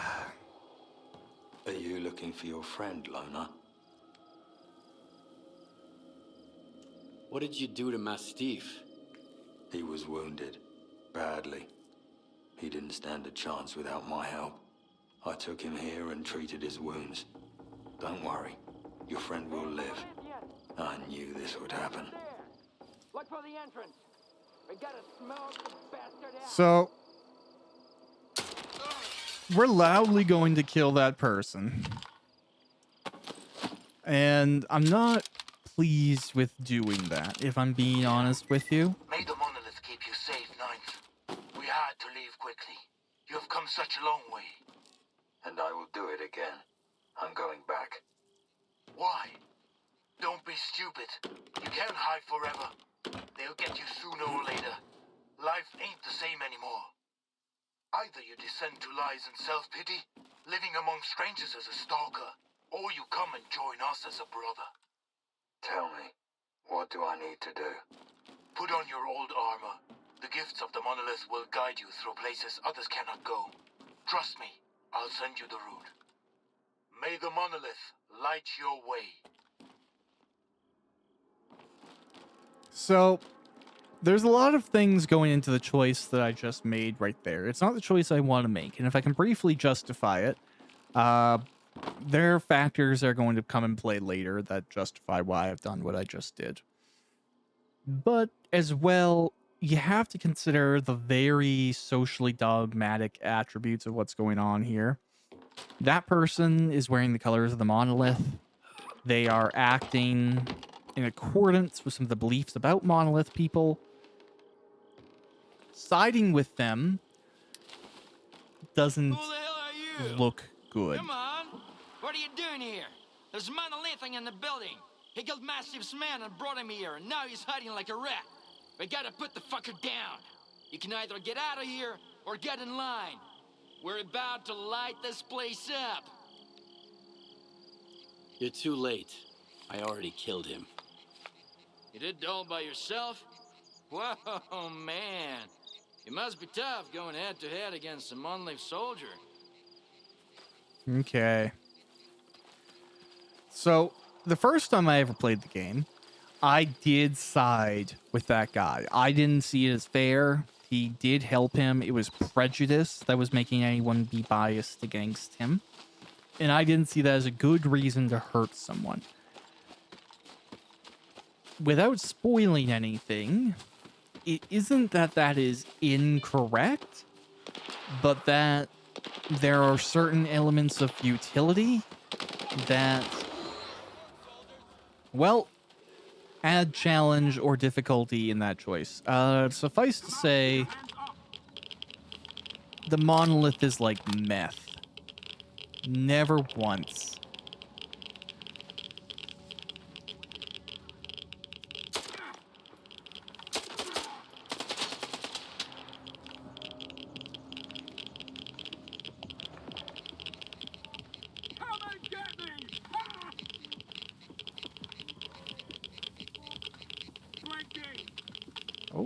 Are you looking for your friend, Loner? What did you do to Mastiff? He was wounded. Badly. He didn't stand a chance without my help. I took him here and treated his wounds. Don't worry. Your friend will live. I knew this would happen. Look for the entrance. We gotta smell the bastard out. So we're loudly going to kill that person. And I'm not pleased with doing that, if I'm being honest with you. May the monolith keep you safe, Ninth. We had to leave quickly. You have come such a long way. And I will do it again. I'm going back. Why? Don't be stupid. You can't hide forever. They'll get you sooner or later. Life ain't the same anymore. Either you descend to lies and self-pity, living among strangers as a stalker, or you come and join us as a brother. Tell me, what do I need to do? Put on your old armor. The gifts of the monolith will guide you through places others cannot go. Trust me, I'll send you the route. May the monolith light your way. So there's a lot of things going into the choice that I just made right there. It's not the choice I want to make. And if I can briefly justify it, there are factors that are going to come and play later that justify why I've done what I just did. But as well, you have to consider the very socially dogmatic attributes of what's going on here. That person is wearing the colors of the monolith. They are acting in accordance with some of the beliefs about monolith people. Siding with them doesn't Who the hell are you? look good. Come on. What are you doing here? There's monolithing in the building. He killed Mastiff's man and brought him here, and now he's hiding like a rat. We gotta put the fucker down. You can either get out of here or get in line. We're about to light this place up. You're too late. I already killed him. You did it all by yourself? Whoa, man. You must be tough going head-to-head against a monolith soldier. Okay. So, the first time I ever played the game, I did side with that guy. I didn't see it as fair. he did help him, it was prejudice that was making anyone be biased against him. And I didn't see that as a good reason to hurt someone. Without spoiling anything, it isn't that that is incorrect, but that there are certain elements of futility that, well, add challenge or difficulty in that choice. Suffice to say, the monolith is like meth. Never once. Oh.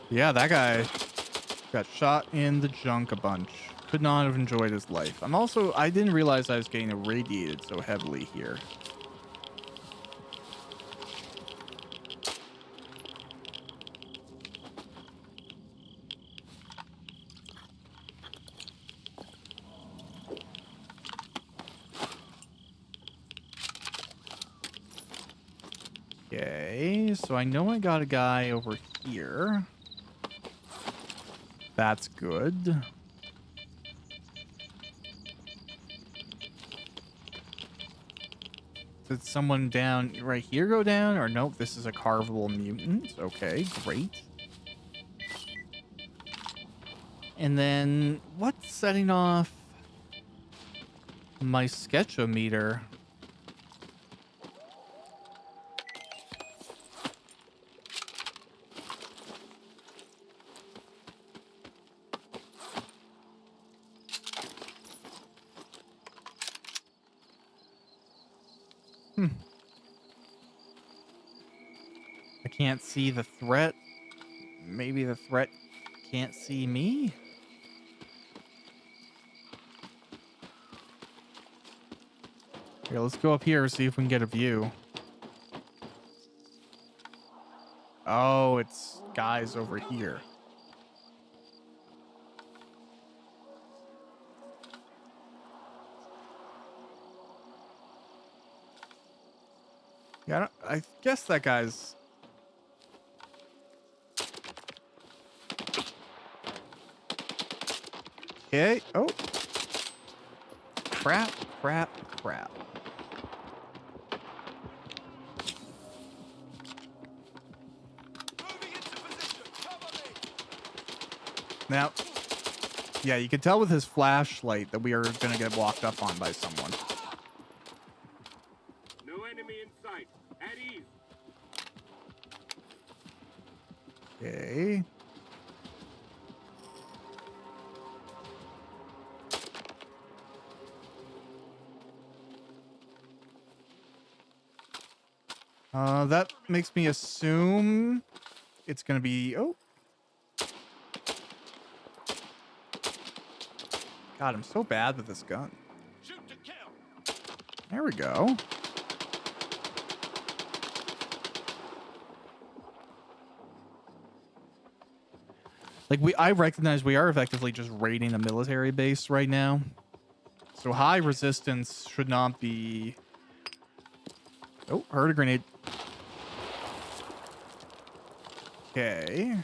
Yeah, that guy got shot in the junk a bunch. Could not have enjoyed his life. I didn't realize I was getting irradiated so heavily here. Okay, so I know I got a guy over here. That's good. Did someone down right here go down? Or nope, this is a carvable mutant. Okay, great. And then what's setting off my sketchometer? I can't see the threat. Maybe the threat can't see me? Here, let's go up here, see if we can get a view. Oh, it's guys over here. Yeah, I guess that guy's... Okay. Oh. Crap, crap, crap. Now, yeah, you can tell with his flashlight that we are going to get walked up on by someone. No enemy in sight. At ease. Okay. That makes me assume it's going to be... Oh. God, I'm so bad with this gun. Shoot to kill. There we go. Like, I recognize we are effectively just raiding a military base right now. So high resistance should not be... Oh, heard a grenade. Okay.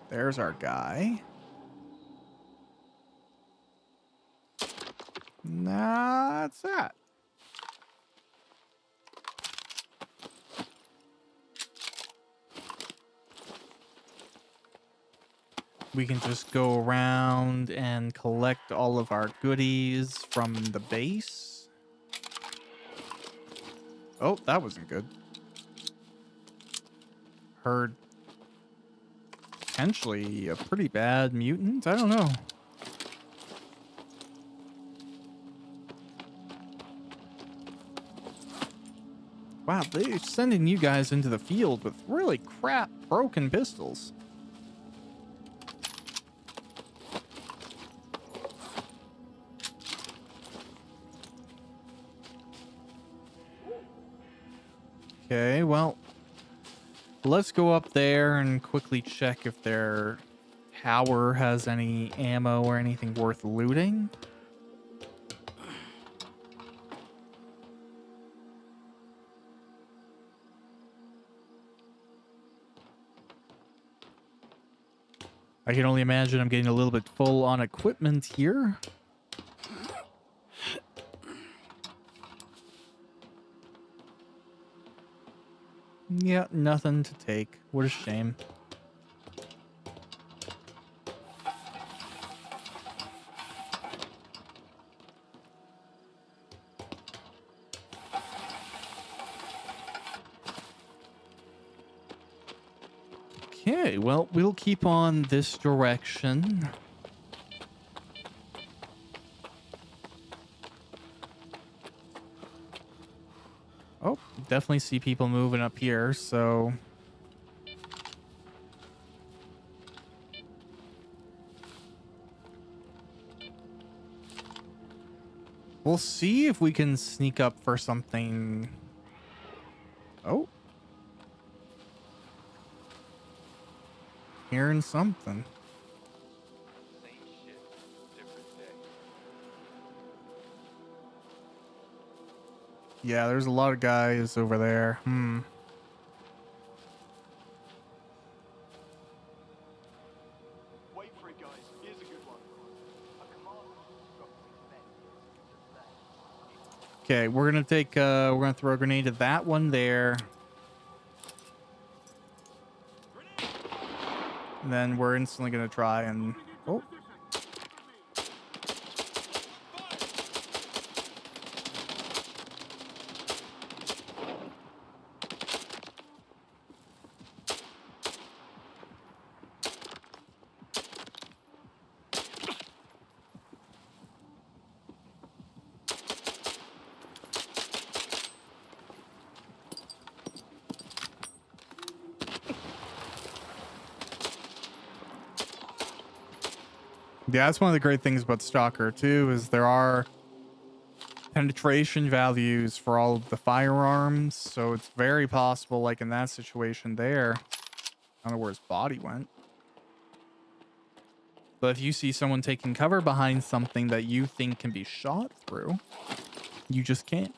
There's our guy. That's that. We can just go around and collect all of our goodies from the base. Oh, that wasn't good. Heard potentially a pretty bad mutant. I don't know. Wow, they're sending you guys into the field with really crap broken pistols. Okay, well, let's go up there and quickly check if their tower has any ammo or anything worth looting. I can only imagine I'm getting a little bit full on equipment here. Yeah, nothing to take. What a shame. Okay, well, we'll keep on this direction. Oh, definitely see people moving up here, so... we'll see if we can sneak up for something. Oh. Hearing something. Same shit, different day. Yeah, there's a lot of guys over there. Wait for it, guys. Here's a good one. Okay, we're gonna take we're gonna throw a grenade at that one there. And then we're instantly gonna try and oh. Yeah, that's one of the great things about Stalker too, is there are penetration values for all of the firearms, so it's very possible, like in that situation there, I don't know where his body went. But if you see someone taking cover behind something that you think can be shot through, you just can't.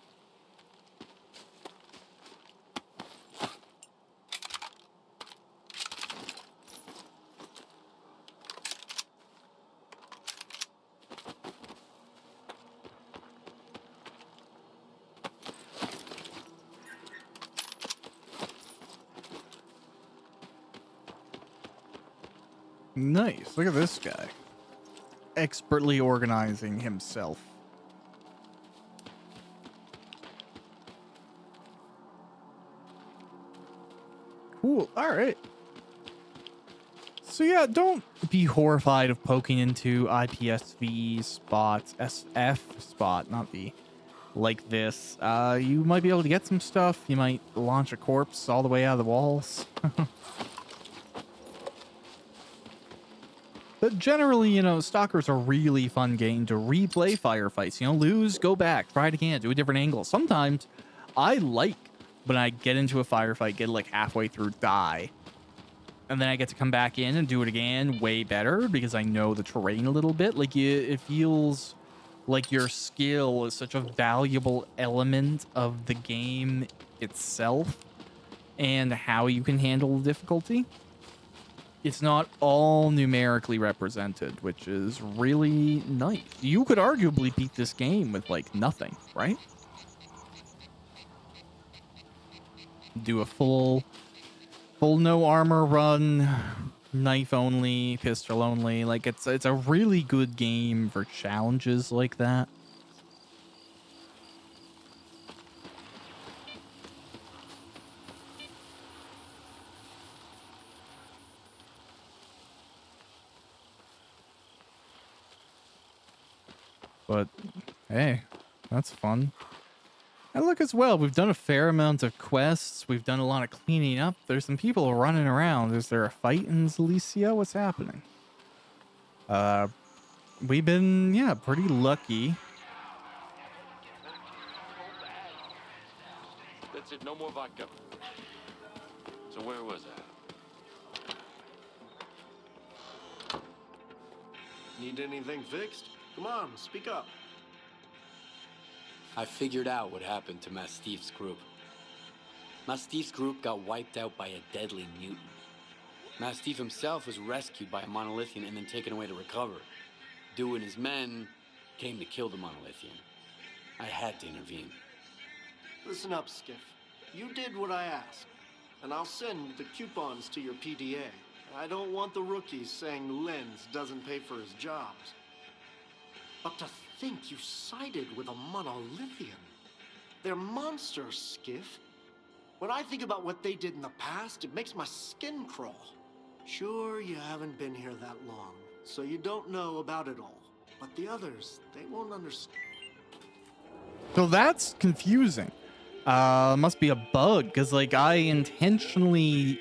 Nice. Look at this guy. Expertly organizing himself. Cool. All right. So yeah, don't be horrified of poking into IPSV spots, SF spot, not V, like this. You might be able to get some stuff. You might launch a corpse all the way out of the walls. But generally, you know, Stalker's a really fun game to replay firefights. You know, lose, go back, try it again, do a different angle. Sometimes I like when I get into a firefight, get like halfway through, die. And then I get to come back in and do it again way better because I know the terrain a little bit. Like it feels like your skill is such a valuable element of the game itself and how you can handle the difficulty. It's not all numerically represented, which is really nice. You could arguably beat this game with like nothing, right? Do a full no armor run, knife only, pistol only. Like it's a really good game for challenges like that. But hey, that's fun. And look as well, we've done a fair amount of quests. We've done a lot of cleaning up. There's some people running around. Is there a fight in Silesia? What's happening? We've been, yeah, pretty lucky. That's it, no more vodka. So where was I? Need anything fixed? Come on, speak up. I figured out what happened to Mastiff's group. Mastiff's group got wiped out by a deadly mutant. Mastiff himself was rescued by a Monolithian and then taken away to recover. Dew and his men came to kill the Monolithian. I had to intervene. Listen up, Skiff. You did what I asked, and I'll send the coupons to your PDA. I don't want the rookies saying Lenz doesn't pay for his jobs. But to think you sided with a Monolithian. They're monsters, Skiff. When I think about what they did in the past, it makes my skin crawl. Sure, you haven't been here that long, so you don't know about it all. But the others, they won't understand. So that's confusing. Must be a bug, because like I intentionally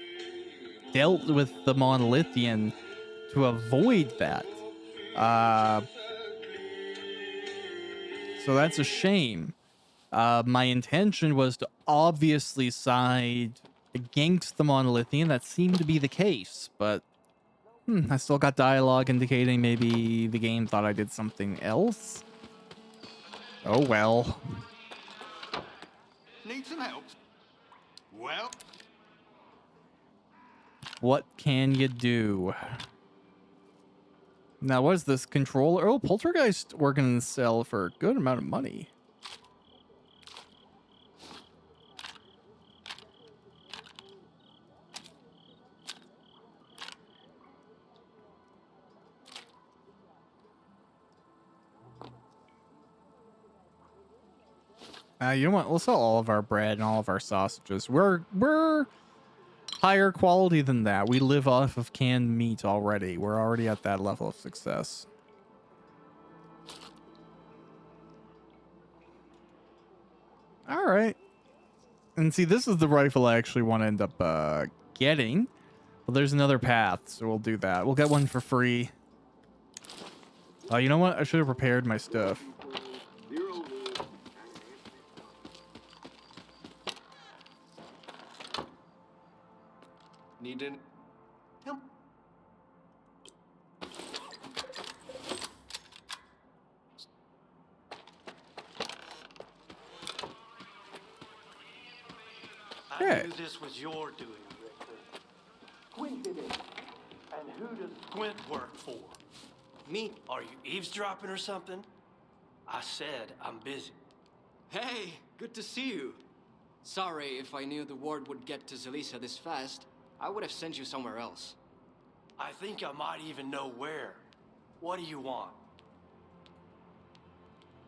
dealt with the Monolithian to avoid that. So that's a shame. My intention was to obviously side against the Monolithian. That seemed to be the case, but I still got dialogue indicating maybe the game thought I did something else. Oh well. Need some help? Well, What can you do? Now, what is this controller? Oh, Poltergeist working to sell for a good amount of money. You know what? We'll sell all of our bread and all of our sausages. We're higher quality than that. We live off of canned meat already. We're already at that level of success. All right. And see, this is the rifle I actually want to end up getting. Well, there's another path, so we'll do that. We'll get one for free. You know what? I should have prepared my stuff. Need any... Help? Hey. I knew this was your doing, Richter. Squint did it. And who does Squint work for? Me? Are you eavesdropping or something? I said I'm busy. Hey, good to see you. Sorry if I knew the word would get to Silesia this fast. I would have sent you somewhere else. I think I might even know where. What do you want?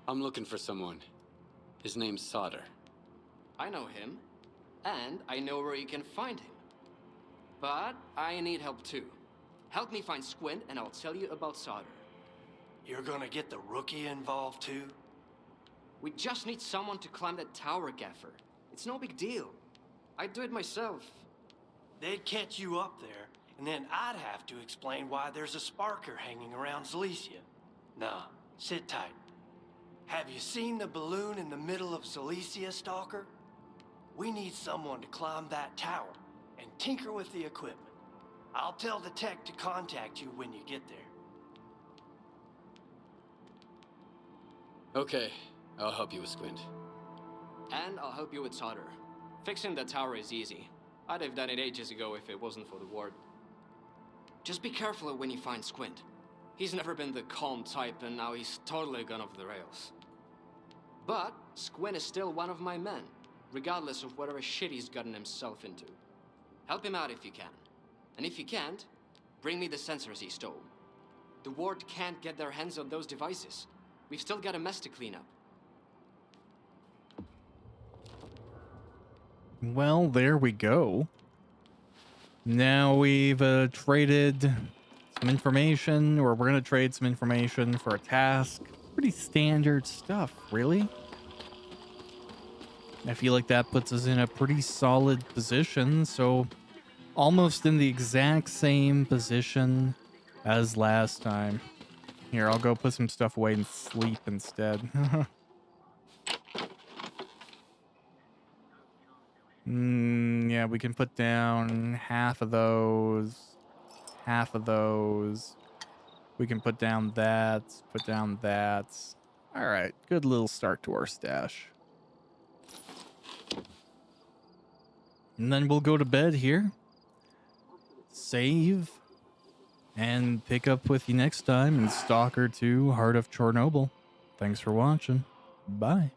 I'm looking for someone. His name's Solder. I know him, and I know where you can find him. But I need help too. Help me find Squint, and I'll tell you about Solder. You're gonna get the rookie involved too? We just need someone to climb that tower, Gaffer. It's no big deal. I'd do it myself. They'd catch you up there, and then I'd have to explain why there's a sparker hanging around Silesia. Nah, sit tight. Have you seen the balloon in the middle of Silesia, Stalker? We need someone to climb that tower and tinker with the equipment. I'll tell the tech to contact you when you get there. Okay, I'll help you with Squint. And I'll help you with Solder. Fixing the tower is easy. I'd have done it ages ago if it wasn't for the ward. Just be careful when you find Squint. He's never been the calm type, and now he's totally gone off the rails. But Squint is still one of my men, regardless of whatever shit he's gotten himself into. Help him out if you can. And if you can't, bring me the sensors he stole. The ward can't get their hands on those devices. We've still got a mess to clean up. Well, there we go. Now we've traded some information, or we're going to trade some information for a task. Pretty standard stuff, really. I feel like that puts us in a pretty solid position. So almost in the exact same position as last time. Here, I'll go put some stuff away and sleep instead. Yeah, we can put down half of those. Half of those. We can put down that. Put down that. All right, good little start to our stash. And then we'll go to bed here. Save. And pick up with you next time in S.T.A.L.K.E.R 2 Heart of Chornobyl. Thanks for watching. Bye.